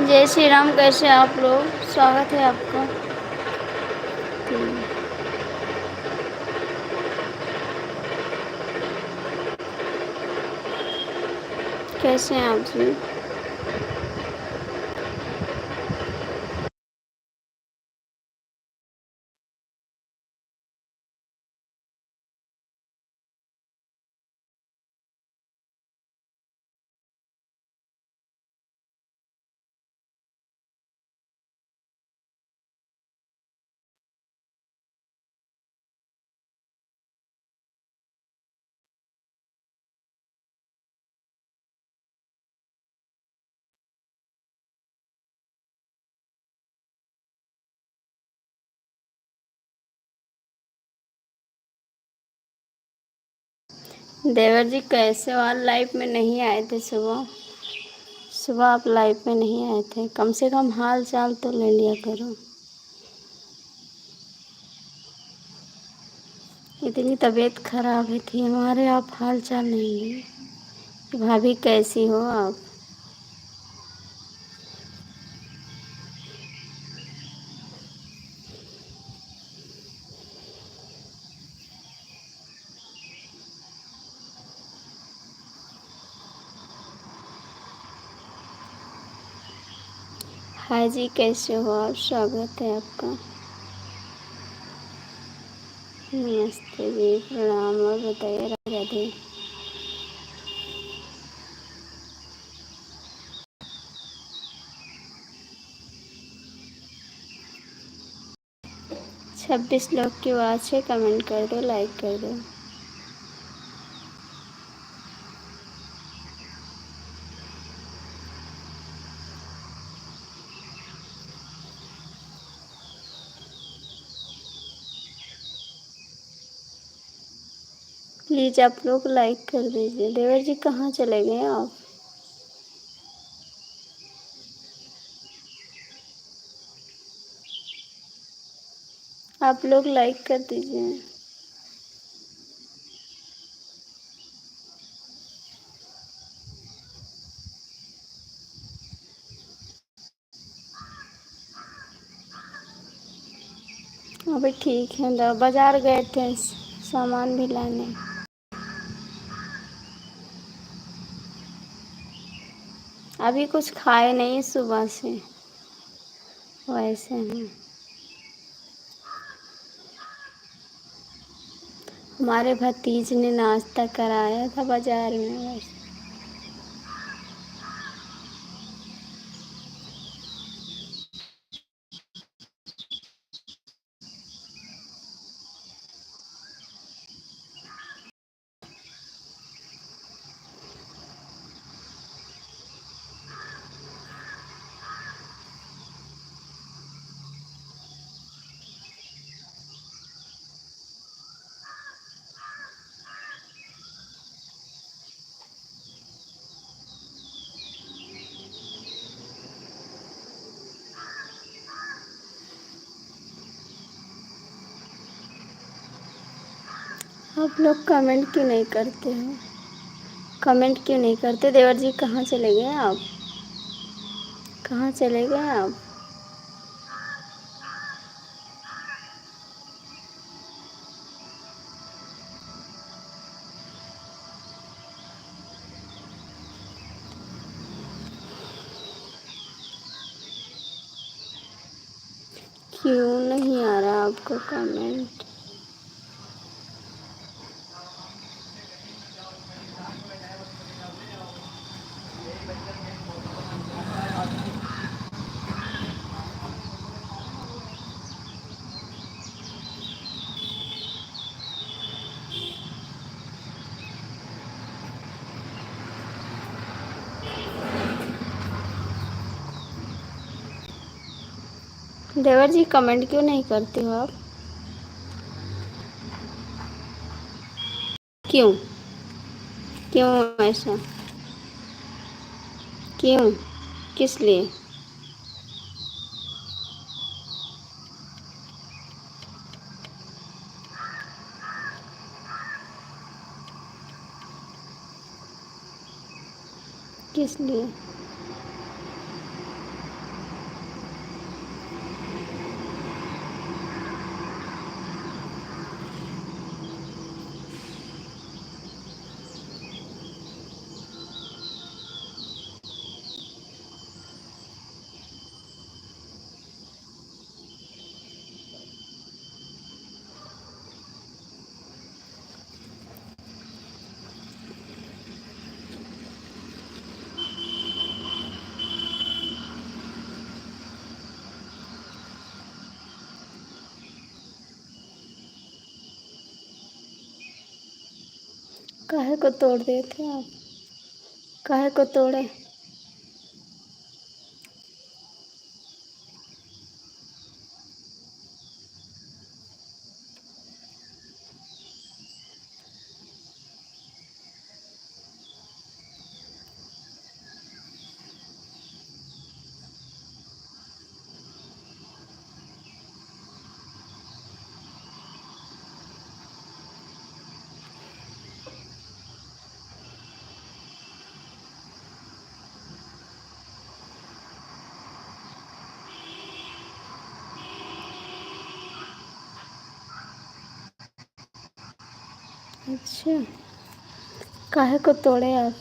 जय श्री राम। कैसे आप लोग? स्वागत है आपका। कैसे हैं आप जी? देवर जी कैसे हो? आज लाइव में नहीं आए थे सुबह। सुबह आप लाइव में नहीं आए थे। कम से कम हाल चाल तो ले लिया करो। इतनी तबीयत खराब है थी हमारे, आप हाल चाल नहीं लिए। भाभी कैसी हो आप? हाय जी, कैसे हो आप? स्वागत है आपका। नमस्ते जी, प्रणाम। और बताइए, राधे राधे। 26 लोग की आवाज़ है। कमेंट कर दो, लाइक कर दो। प्लीज़ आप लोग लाइक कर दीजिए। देवर जी कहाँ चले गए आप? आप लोग लाइक कर दीजिए। अभी ठीक है। बाज़ार गए थे सामान भी लाने। अभी कुछ खाए नहीं सुबह से, वैसे हैं। हमारे भतीज ने नाश्ता कराया था बाज़ार में बस। आप लोग कमेंट क्यों नहीं करते हो? कमेंट क्यों नहीं करते? देवर जी कहाँ चले गए आप? कहाँ चले गए आप? क्यों नहीं आ रहा आपको कमेंट? देवर जी कमेंट क्यों नहीं करते हो आप? क्यों? क्यों ऐसा? क्यों? किस लिए? किस लिए? काहे को तोड़ दिए थे आप? काहे को तोड़े? अच्छा, काहे को तोड़े आप?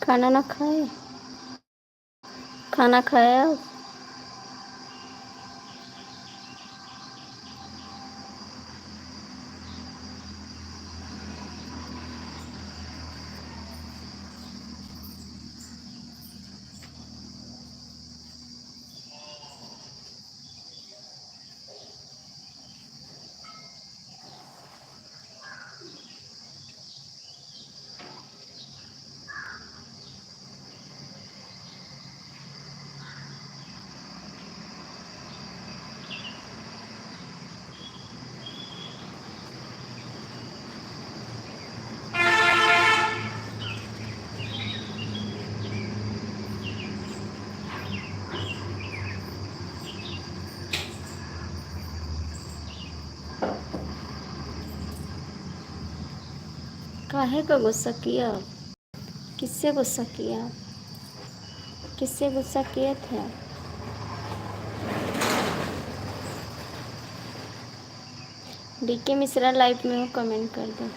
खाना ना खाए? खाना खाया आप? काहे को गुस्सा किया आप? किससे गुस्सा किया आप? किससे गुस्सा किए थे आप? डीके मिश्रा लाइव में हो, कमेंट कर दो।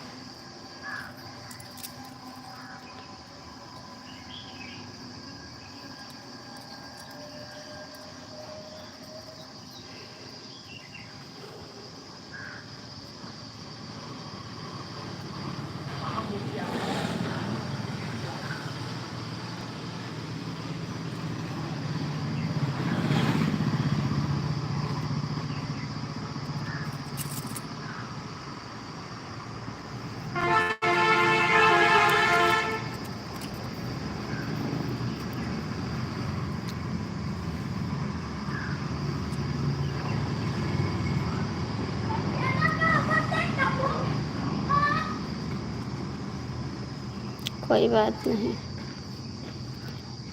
कोई बात नहीं,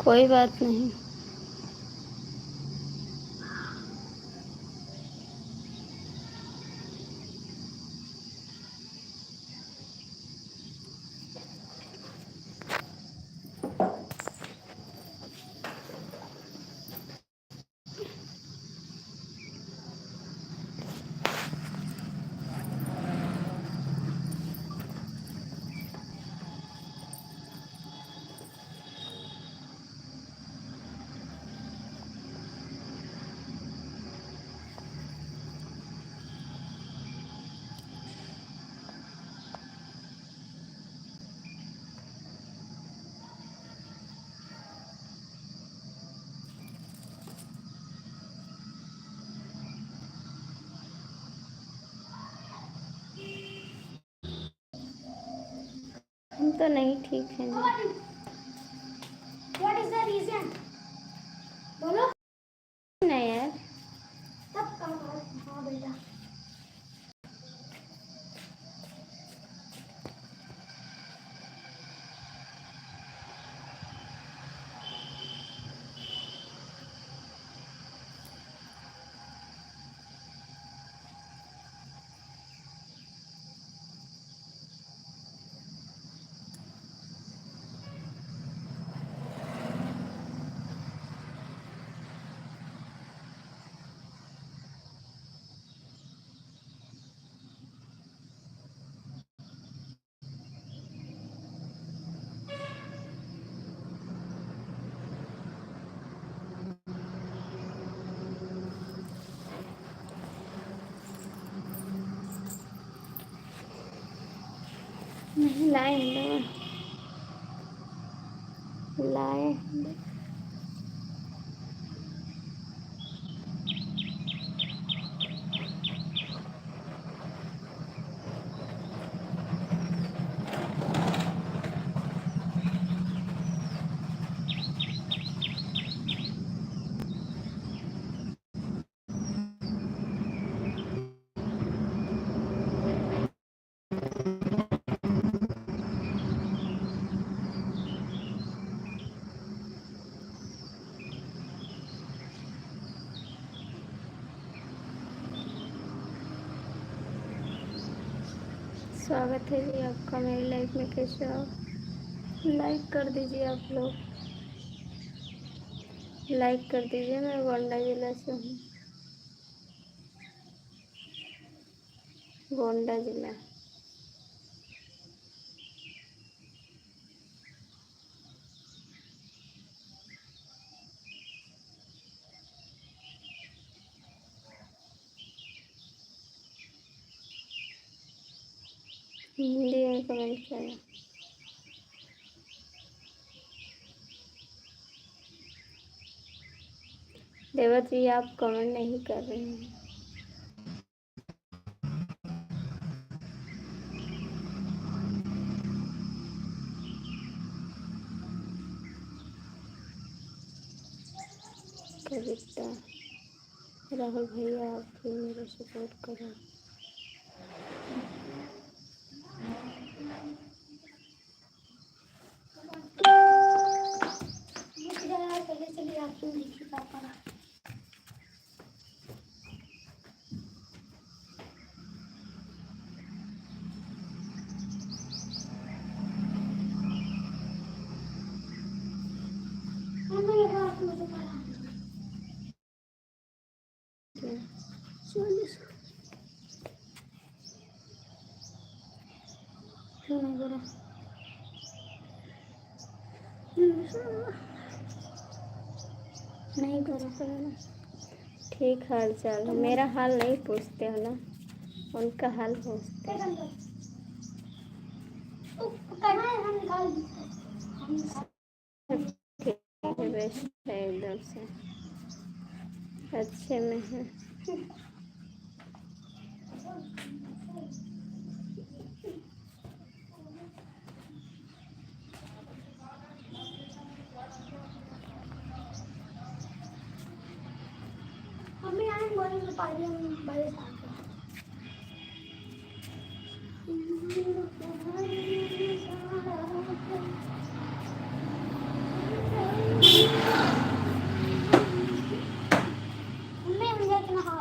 कोई बात नहीं। हम तो नहीं ठीक हैं जी। What is the reason? बोलो। नहीं यार, तब कहाँ? हाँ बेटा। नहीं लाए हैं, लाए हैं। स्वागत है जी आपका मेरी लाइफ में। कैसे हो आप? लाइक कर दीजिए आप लोग, लाइक कर दीजिए। मैं गोंडा जिला से हूँ, गोंडा जिला। हिंदी में कमेंट करें। देवर जी आप कमेंट नहीं कर रहे हैं। कविता, राहुल भैया आप भी मेरा सपोर्ट करो। पहले चलिए आपको लिखी पापा। ये बात मुझे पता चलिए सुनो जरा। नहीं करो पहले। ठीक हाल चाल है, मेरा हाल नहीं पूछते हो ना, उनका हाल पूछते हैं। हम निकाल ठीक है, बेस्ट है एकदम से, अच्छे में है। मम्मी आने बोले तो पानी हम बड़े साथ मम्मी हम जाके नहा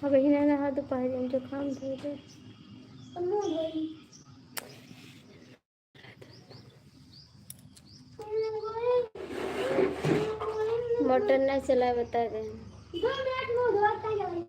अब ही ना नहा दोपहर में जो काम धो दे। तो मुंह धोई मोटर नहीं चला बता दे। 2 मिनट मुंह धोता है।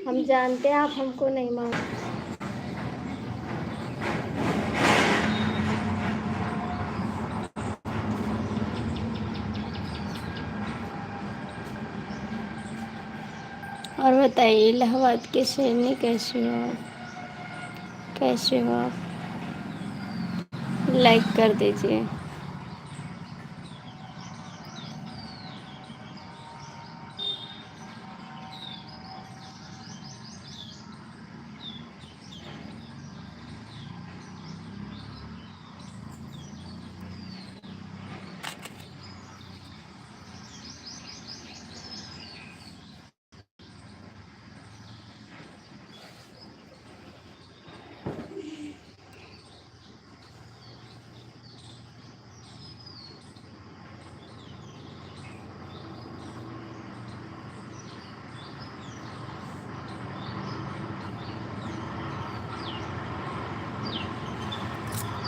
हम जानते हैं आप हमको नहीं मानते। और बताइए इलाहाबाद के शेरनी कैसे हो आप? कैसे हो आप? लाइक कर दीजिए।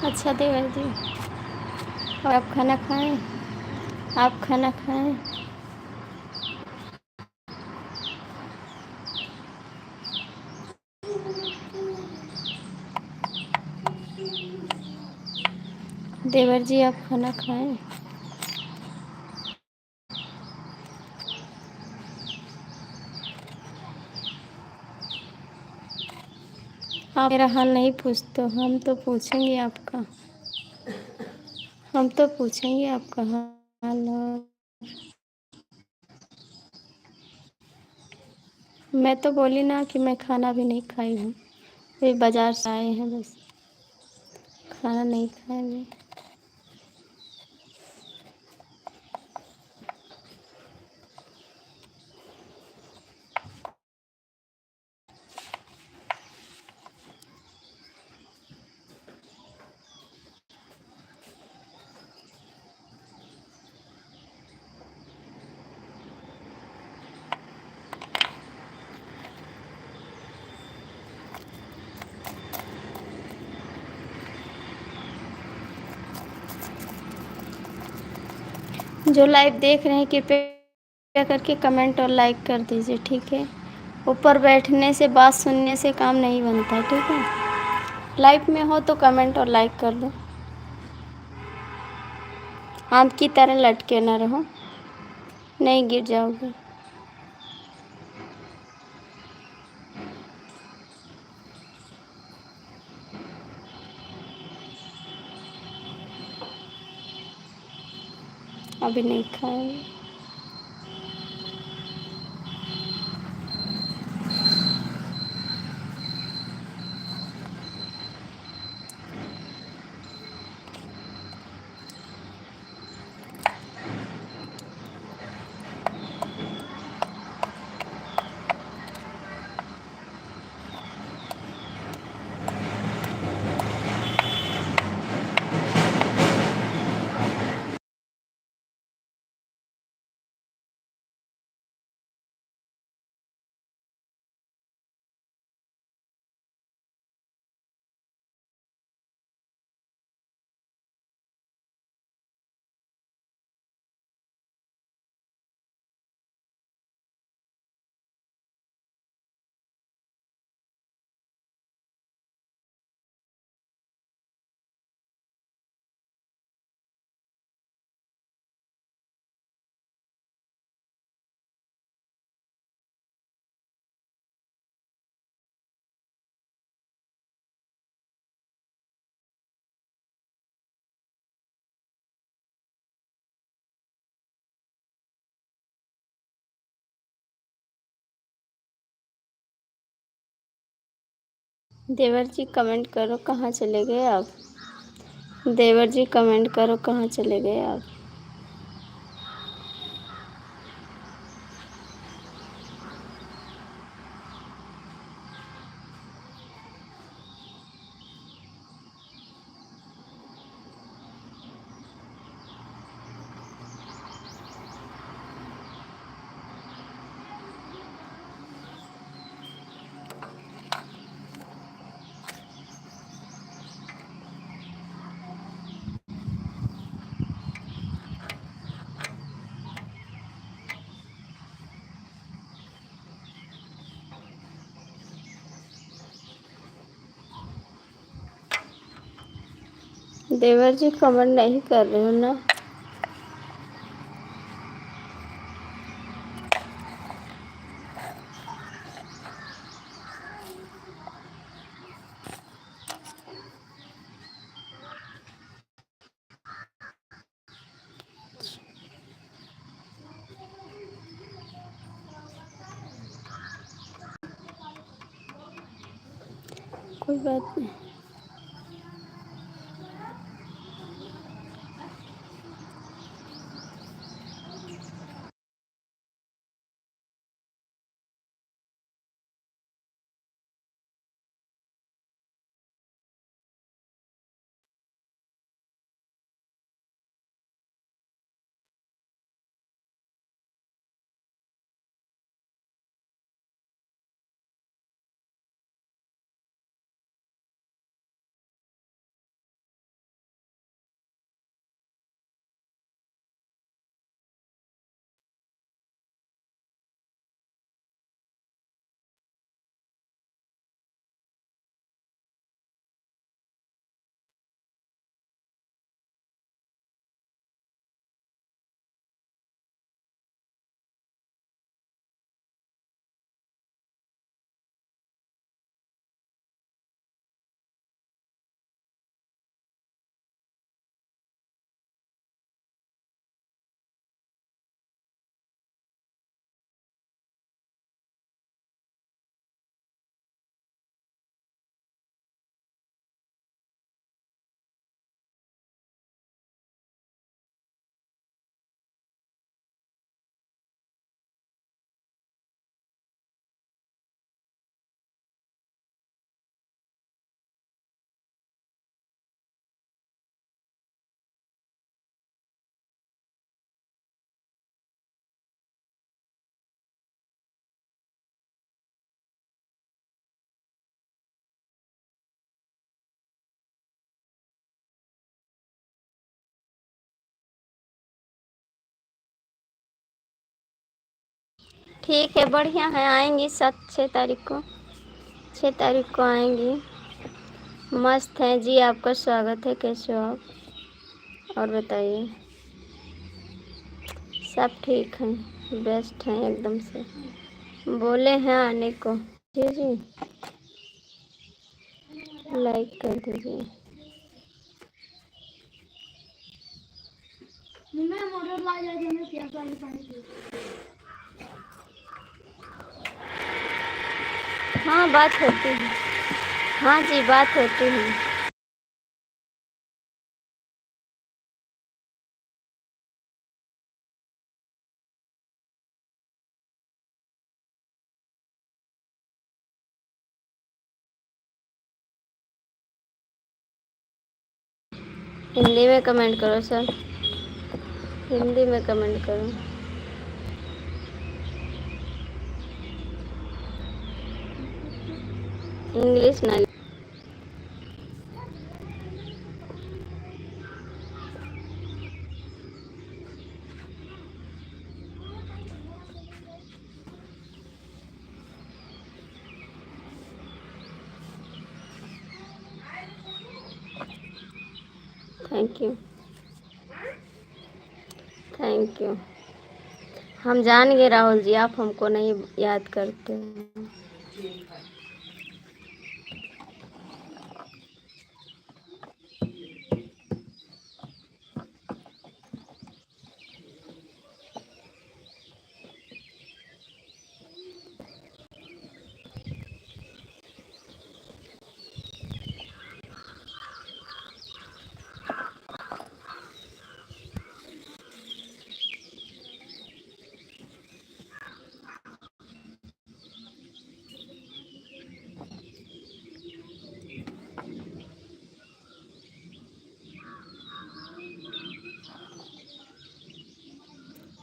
अच्छा देवर जी, और आप खाना खाएं? आप खाना खाएं? देवर जी आप खाना खाएं? आप मेरा हाल नहीं पूछते, हम तो पूछेंगे आपका। हम तो पूछेंगे आपका हाल। और मैं तो बोली ना कि मैं खाना भी नहीं खाई हूँ, अभी बाज़ार से आए हैं बस, खाना नहीं खाएंगे। जो लाइव देख रहे हैं कृपया करके कमेंट और लाइक कर दीजिए, ठीक है। ऊपर बैठने से, बात सुनने से काम नहीं बनता, ठीक है। लाइव में हो तो कमेंट और लाइक कर दो। आम की तरह लटके ना रहो, नहीं गिर जाओगे। अभी नहीं खाएंगे। देवर जी कमेंट करो, कहाँ चले गए आप? देवर जी कमेंट करो, कहाँ चले गए आप? देवर जी कमेंट नहीं कर रहे हो ना? कोई बात नहीं। ठीक है, बढ़िया है, आएंगी 6 तारीख को। 6 तारीख को आएंगी। मस्त है जी, आपका स्वागत है। कैसे हो आप? और बताइए। सब ठीक है, बेस्ट हैं एकदम से। बोले हैं आने को। जी जी, लाइक कर दीजिए। मैं मोटर ला जाती हूँ, मैं प्यास वाली पानी पी। हाँ, बात होती है। हाँ जी, बात होती है। हिंदी में कमेंट करो सर, हिंदी में कमेंट करो। इंग्लिश ना। Thank you, thank you. हम जान गए राहुल जी, आप हमको नहीं याद करते हैं।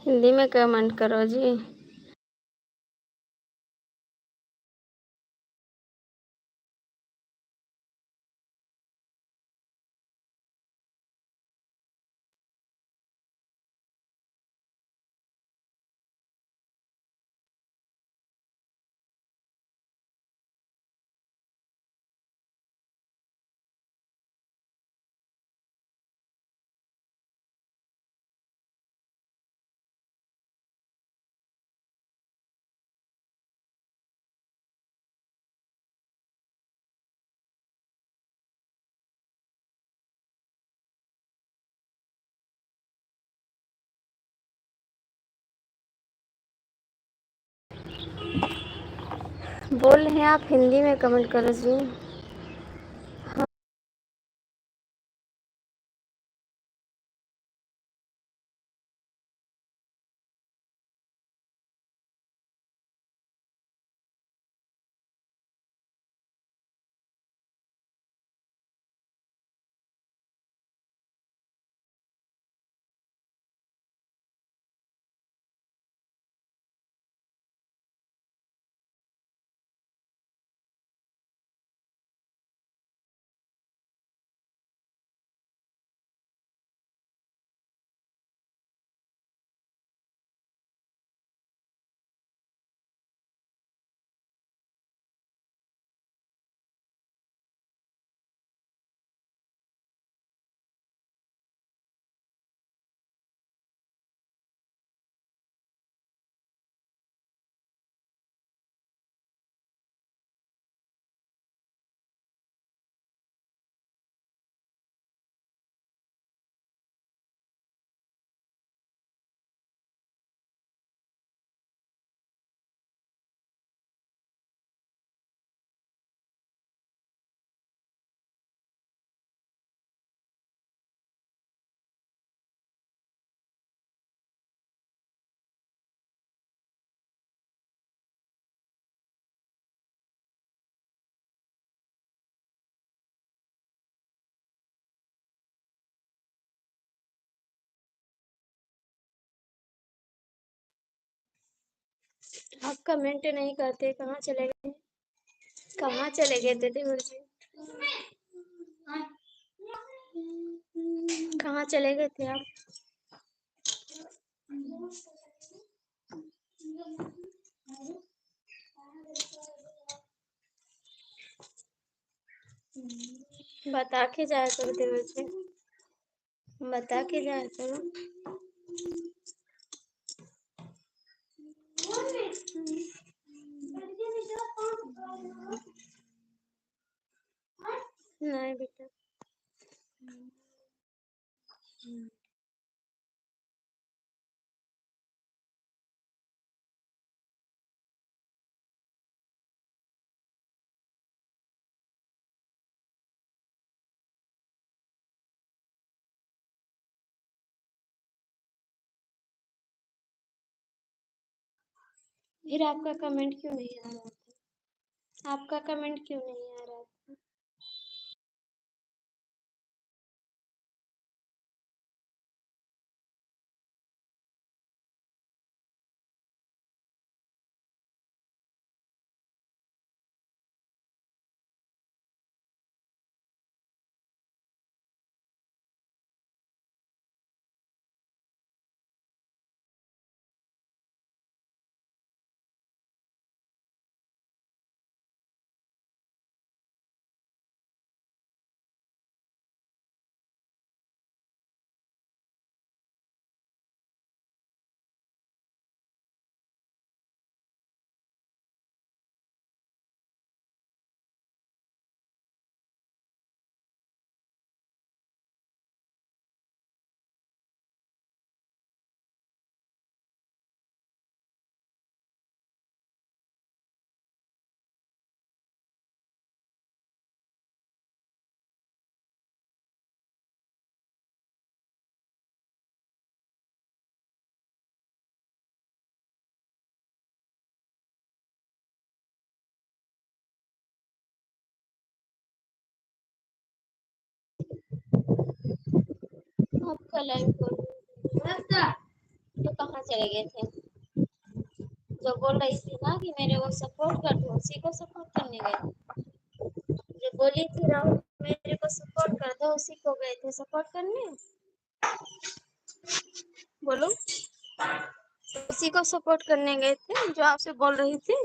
हिंदी में कमेंट करो जी। बोल रहे हैं आप, हिंदी में कमेंट करो जी। आप कमेंट नहीं करते, कहाँ चले गए? कहाँ चले गए थे मुझे? कहाँ चले गए थे आप? बता के जाया करो देवर से, बता के जाया करो। नहीं बेटा। फिर आपका कमेंट क्यों नहीं आ रहा था? आपका कमेंट क्यों नहीं आ रहा था? आपका लाइव तो कहाँ चले गए थे? जो बोल रही थी ना कि मेरे को सपोर्ट कर दो, उसी को सपोर्ट करने गए। जो बोली थी राहुल मेरे को सपोर्ट कर दो, उसी को गए थे सपोर्ट करने। बोलो, उसी को सपोर्ट करने गए थे जो आपसे बोल रही थी।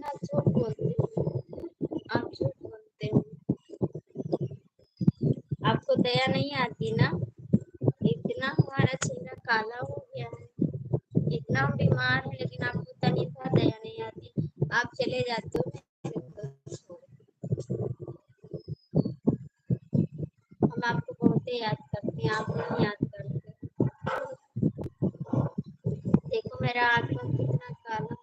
आप झूठ बोलते हो, आप झूठ बोलते हो। आपको दया नहीं आती ना? इतना हमारा चेहरा काला हो गया है, इतना हम बीमार है, लेकिन आपको तनी सा दया नहीं आती। आप चले जाते हो मेरे को छोड़। हम आपको बहुत ही याद करते हैं, आप नहीं याद करते। देखो मेरा आत्मा कितना काला।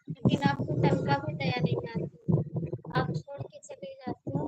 लेकिन आपको तनका भी दया नहीं आती, आप छोड़ के चले जाते हो।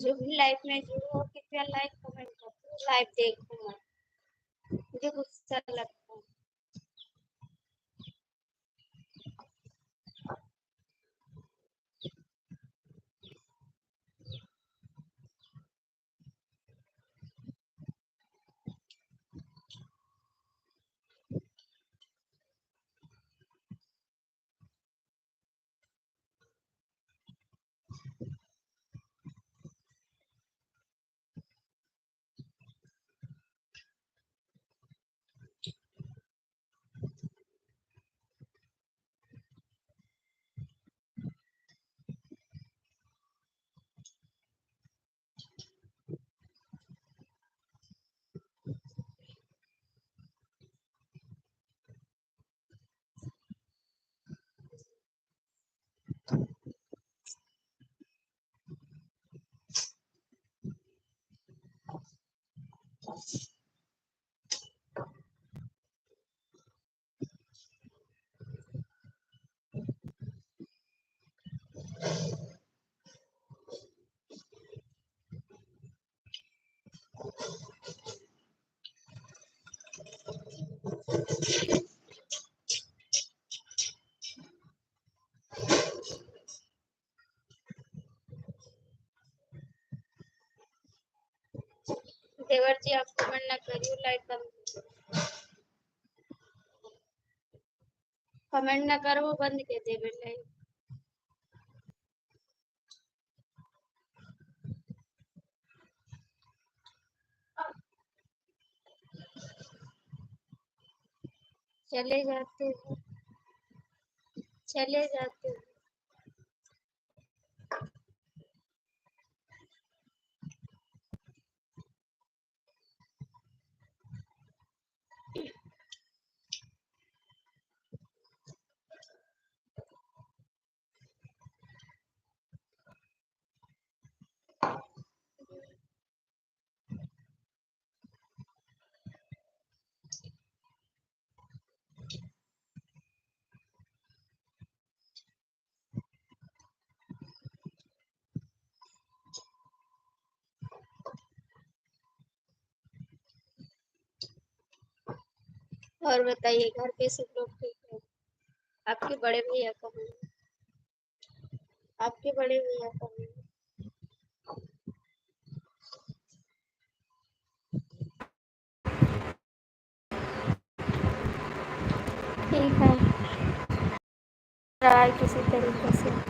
जो भी लाइव में जुड़ो हो, कृपया लाइक कमेंट करो, लाइव देखो मत, मुझे गुस्सा लगता है। देवर जी आप कमेंट ना करियो, लाइक कमेंट ना करो, वो बंद के देवे लाइक। चले जाते हैं, चले जाते हैं। और बताइए घर पे सब लोग ठीक है? आपके बड़े भैया कहाँ हैं? आपके बड़े भैया कहाँ हैं? ठीक है, रहा है किसी तरीके से।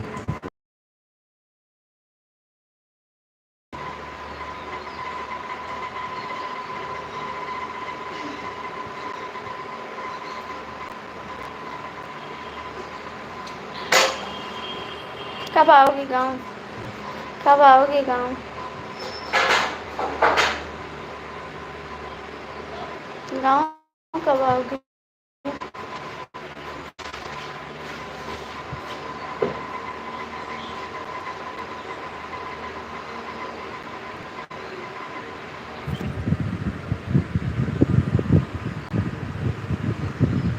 कब आओगे गाँव? कब आओगे गाँव? गाँव कब आओगे?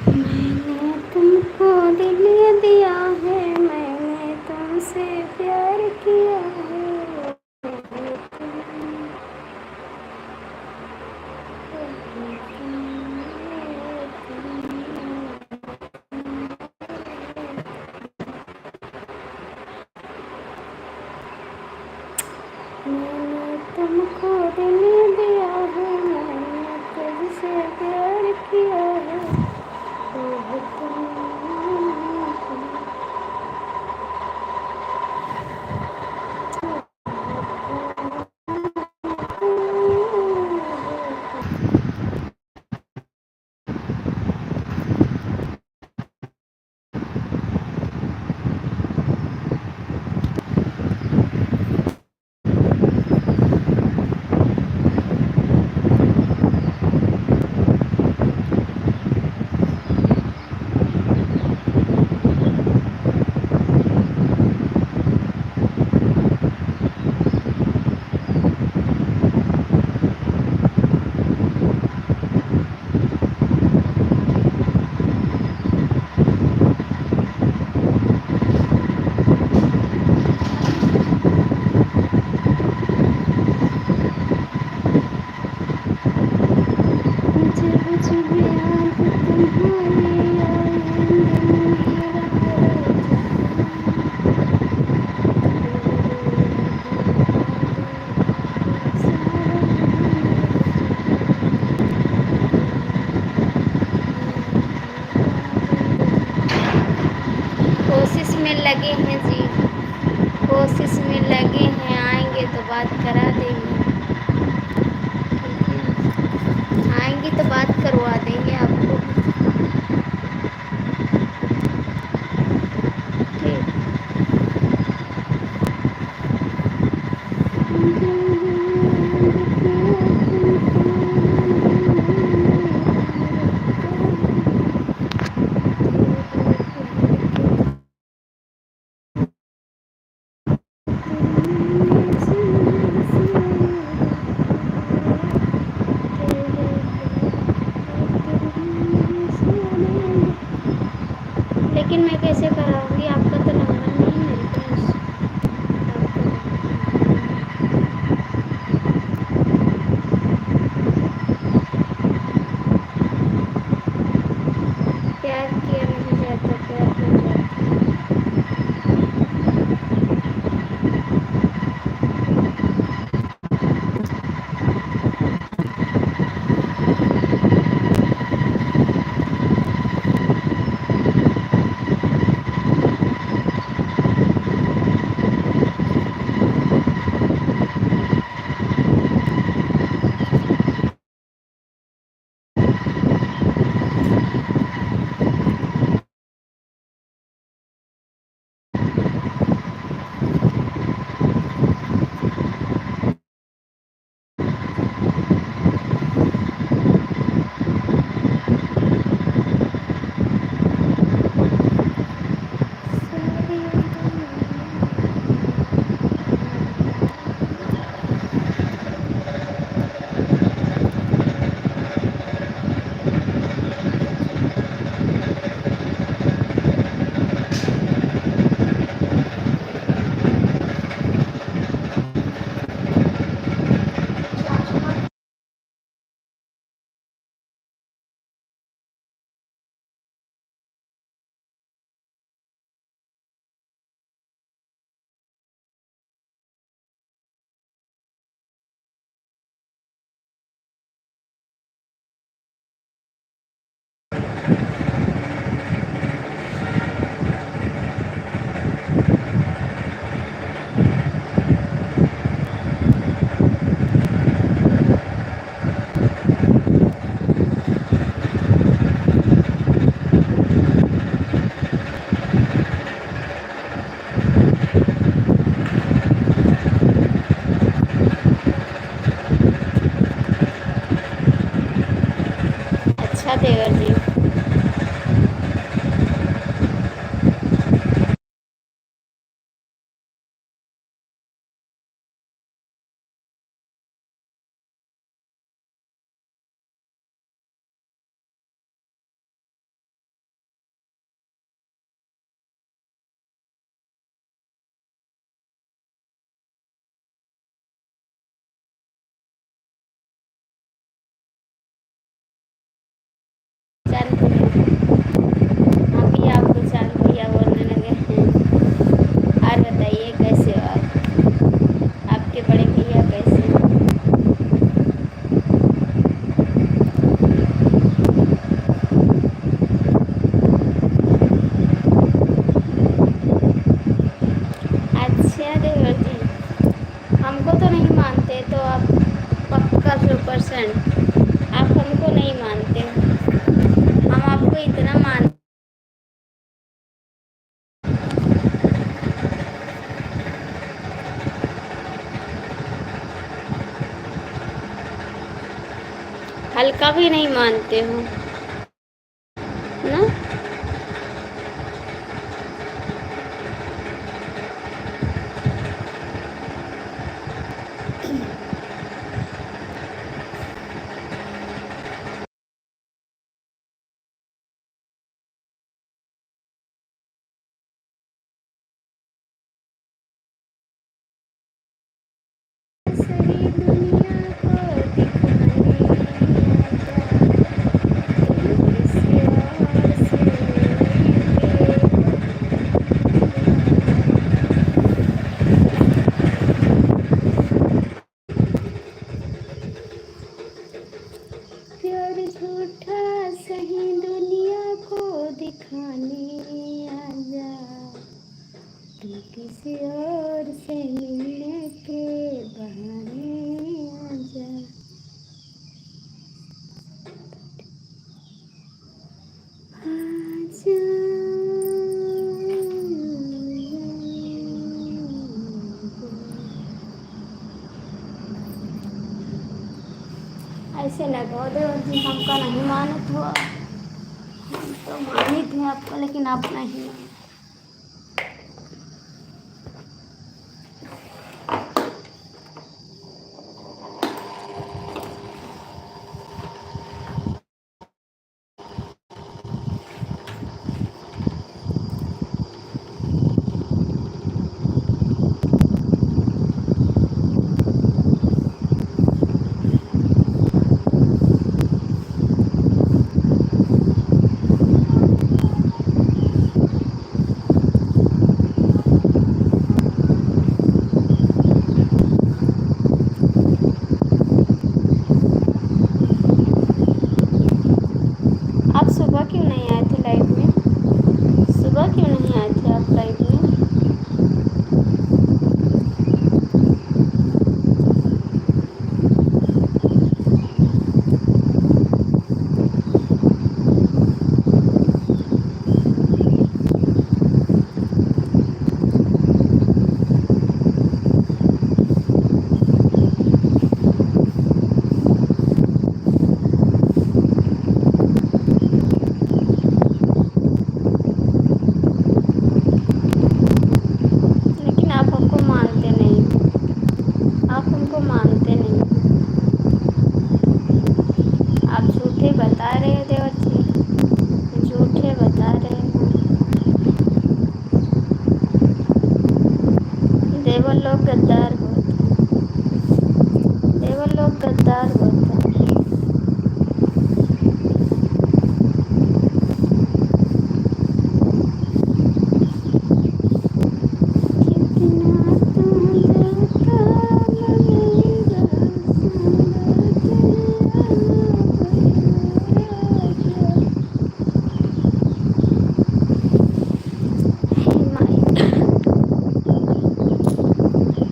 मैंने तुमको दिल दिया है, मैंने तुमसे प्यार किया है, में लगे हैं जी, कोशिश में लगे हैं, आएंगे तो बात करा देंगे। आएंगी तो बात करवा देंगे आपको। ठीक। लेकिन मैं कैसे कराऊंगी, आपका तो नंबर नहीं है मेरे पास। प्यार किया नहीं जाता, प्यार हो जाता। अच्छा देवर जी। जान अभी आपको चांद भैया बोलने लगे हैं। और बताइए कैसे हो आप, आपके बड़े भैया कैसे हैं? अच्छा देवर जी, हमको तो नहीं मानते तो आप पक्का 100%। आप हमको नहीं मानते, हम आपको इतना मान। हल्का भी नहीं मानते हो ना। सही दुनिया को दिखाने आता। ऐसे न कहो देवर जी, हमका नहीं मानत हुआ। हम तो मानी थे आपका, लेकिन आप नहीं माने। आप सुबह क्यों नहीं आए थे लाइव में? सुबह क्यों नहीं आए थे आप लाइव में? लेकिन आप हमको मानते नहीं, आप हमको मानते नहीं। आप झूठे बता रहे हैं देवर जी, झूठे बता रहे हैं। देवर लोग गद्दार होते हैं, देवर लोग गद्दार होते हैं। कितना तू बेताब मेरा संग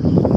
तेरा।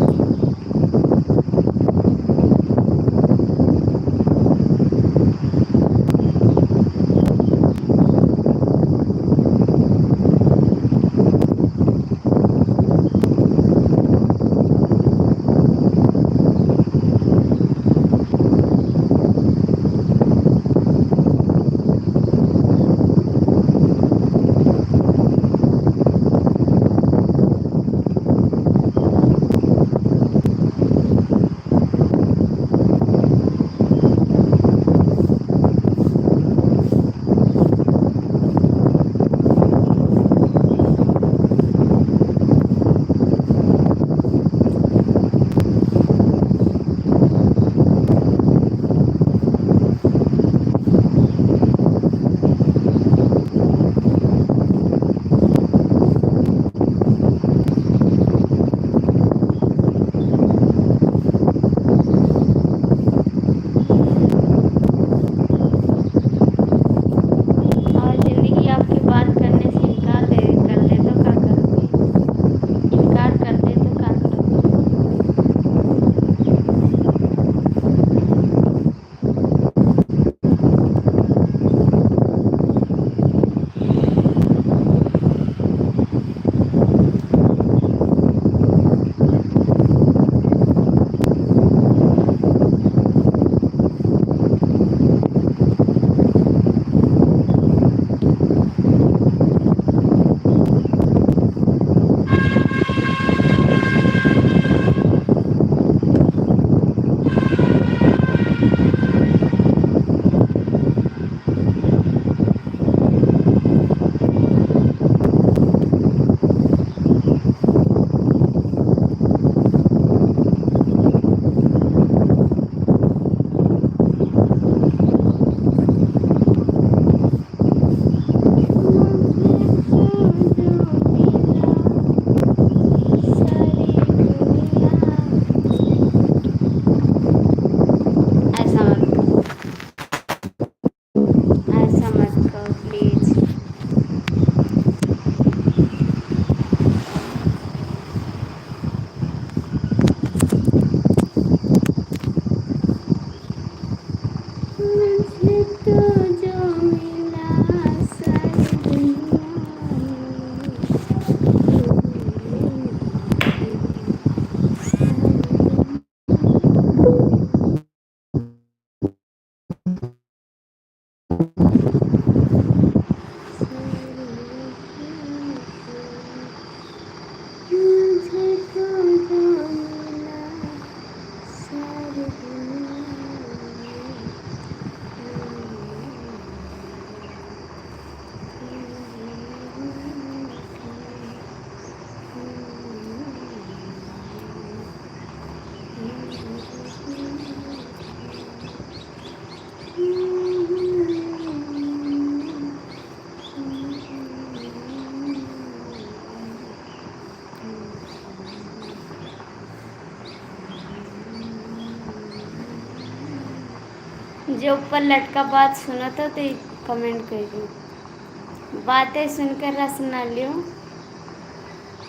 जो ऊपर लटका बात सुना था तो कमेंट कर बातें सुनकर रस ना लियो,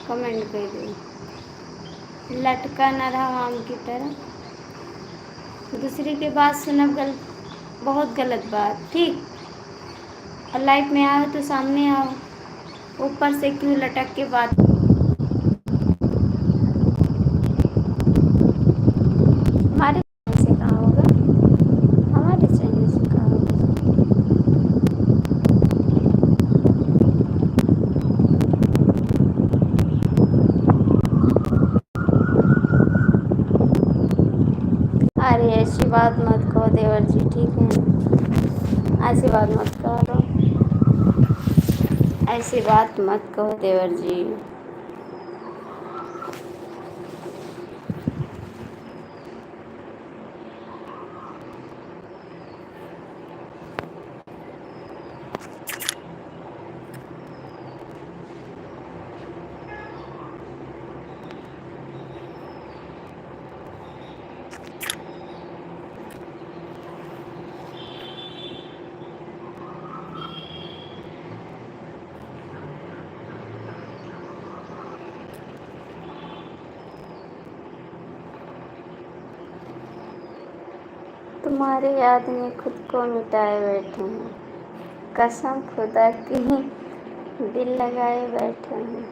कमेंट कर दो। लटका न रहा आम की तरह, दूसरे की बात सुनब बहुत गलत बात, ठीक। और लाइफ में आओ तो सामने आओ, ऊपर से क्यों लटक के बात। हमारे चैनल से कहाँ होगा, हमारे चैनल से कहाँ होगा। अरे ऐसी बात मत कहो देवर जी, ठीक है, ऐसी बात मत करो, ऐसी बात मत कहो देवर जी। तुम्हारे याद में खुद को मिटाए बैठे हैं, कसम खुदा की दिल लगाए बैठे हैं।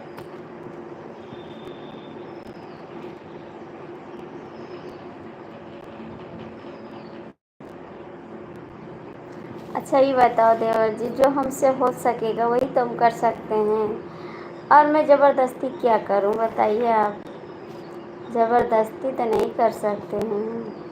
अच्छा ये बताओ देवर जी, जो हमसे हो सकेगा वही तो हम कर सकते हैं, और मैं ज़बरदस्ती क्या करूं बताइए आप, ज़बरदस्ती तो नहीं कर सकते हैं।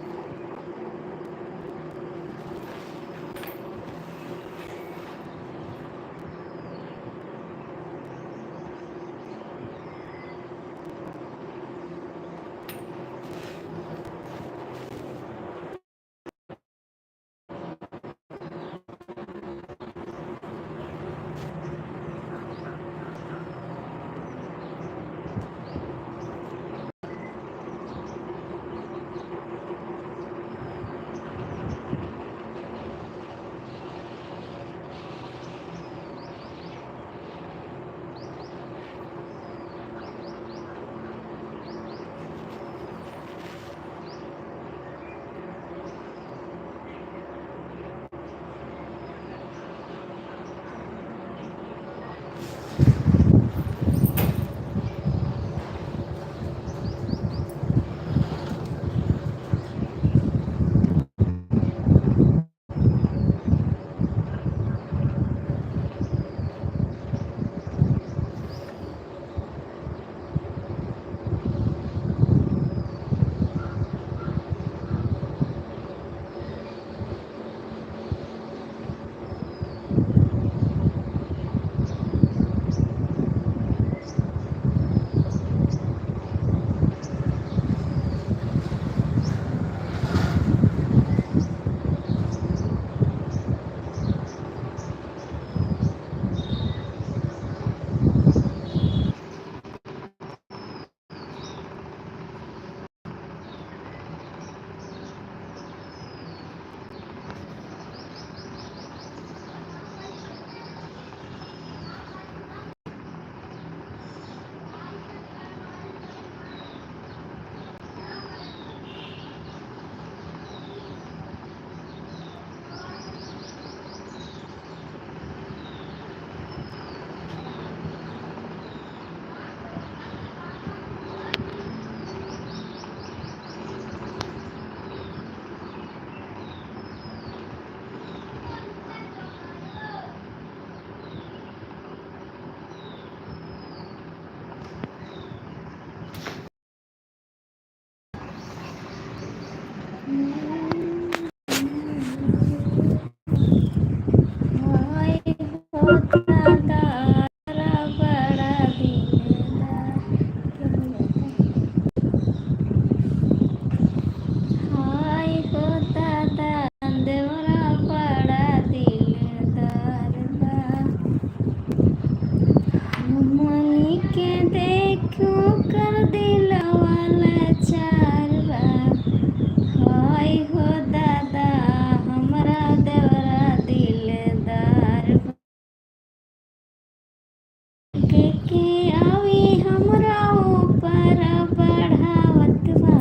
के आवे हमरा ऊपर बढ़ावत बा।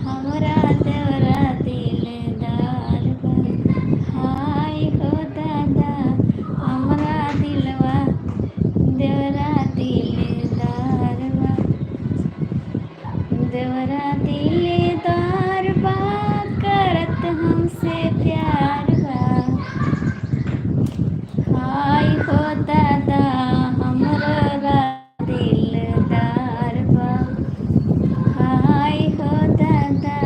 हमरा देवरा दिलदार बा। हाय हो दादा हमरा दिलवा देवरा दिलदार बा। देवरा दिलदार बा करत हमसे प्यार बा। हाय हो दादा हमरा दिलदार बा। हाय हो दादा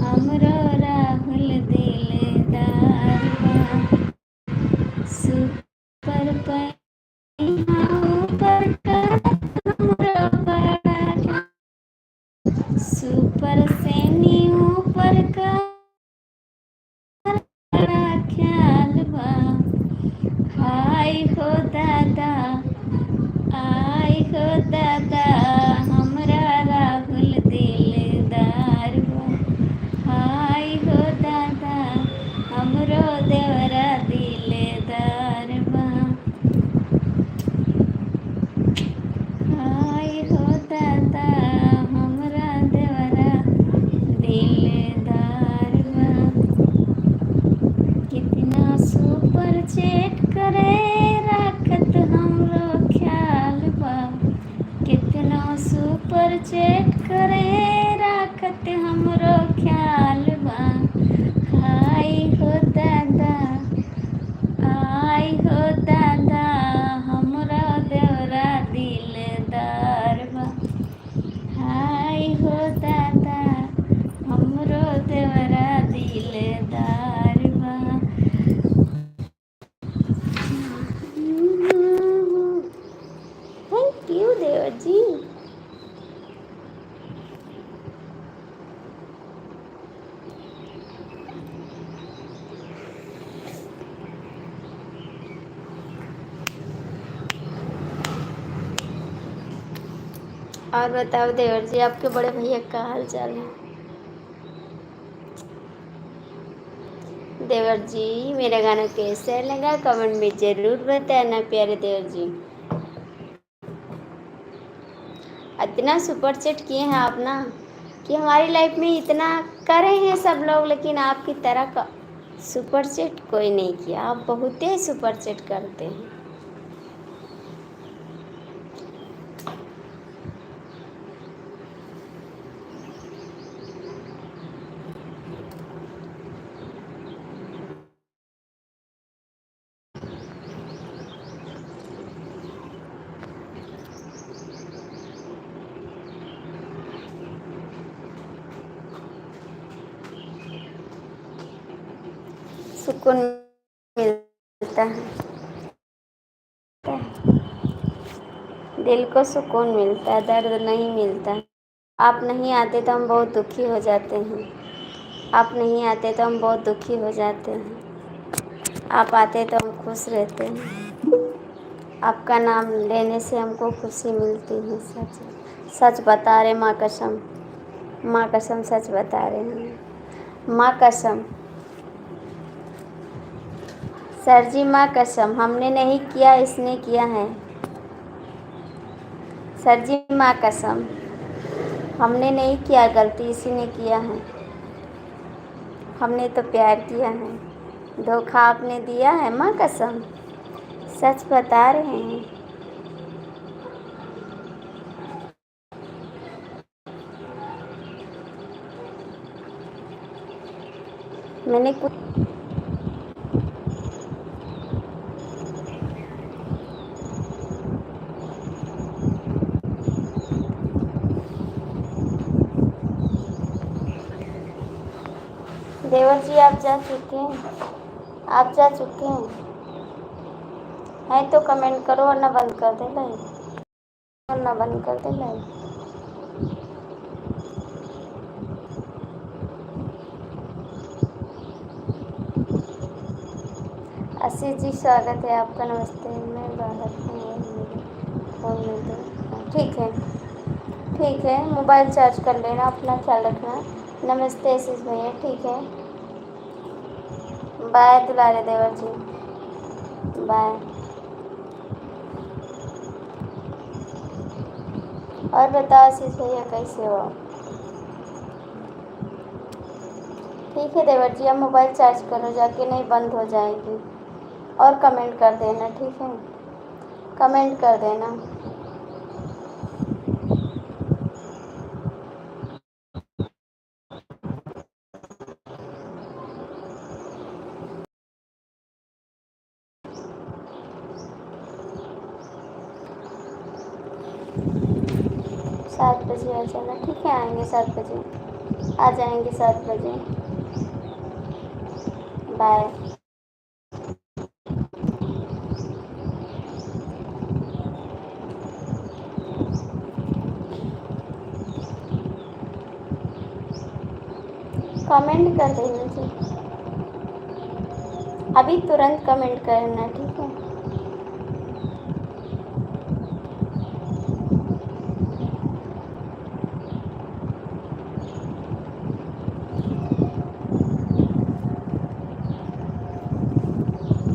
हमरो राहुल दिलदार बा। सुपर पैया ऊपर करत हमरो बड़ा। सुपर सेनी ऊपर का बड़ा ख्याल बा। हाय हो दादा आय हो दादा हमरा राहुल दिलदार बा। हाय हो दादा हमरो देवरा दिलदार बा। हाय हो दादा हमरा देवरा दिलदार बा। कितना सुपर चेट करे राखत हमरो ख्याल बा। कितना सुपर चेट करे राखत हमरो ख्याल बा। हाय हो दादा आय हो दादा हमरा देवरा दिलदार बा। हाय हो दादा हमरो देवरा दिलदार बा। थैंक यू देवर जी। और बताओ देवर जी आपके बड़े भैया का हाल चाल है। देवर जी मेरा गाना कैसा लगा कमेंट में ज़रूर बताना प्यारे देवर जी। इतना सुपर चैट किए हैं आप ना कि हमारी लाइफ में इतना करे हैं सब लोग, लेकिन आपकी तरह का सुपर चैट कोई नहीं किया। आप बहुत ही सुपर चैट करते हैं। सुकून मिलता है, दिल को सुकून मिलता है, दर्द नहीं मिलता। आप नहीं आते तो हम बहुत दुखी हो जाते हैं। आप नहीं आते तो हम बहुत दुखी हो जाते हैं। आप आते तो हम खुश रहते हैं। आपका नाम लेने से हमको खुशी मिलती है। सच सच बता रहे माँ कसम, माँ कसम सच बता रहे हैं। माँ कसम सर जी, माँ कसम हमने नहीं किया, इसने किया है। सर जी माँ कसम हमने नहीं किया, गलती इसी ने किया है। हमने तो प्यार किया है, धोखा आपने दिया है। माँ कसम सच बता रहे हैं। मैंने कुछ देवर जी आप जा चुके हैं, आप जा चुके हैं तो कमेंट करो वरना बंद कर दे लाइव, वरना बंद कर दे लाइव। आशीष जी स्वागत है आपका, नमस्ते। मैं बाहर हूँ, फ़ोन में तो ठीक है, ठीक है। मोबाइल चार्ज कर लेना, अपना ख्याल रखना। नमस्ते आशीष भैया, ठीक है। बाय दुलारे देवर जी, बाय। और बताओ आशीष भैया कैसे हो? ठीक है देवर जी, अब मोबाइल चार्ज करो जाके, नहीं बंद हो जाएगी। और कमेंट कर देना, ठीक है, कमेंट कर देना। सात बजे आ जाना, ठीक है, आएंगे 7 बजे, आ जाएंगे 7 बजे। बाय। कमेंट कर देना जी, अभी तुरंत कमेंट करना, ठीक है।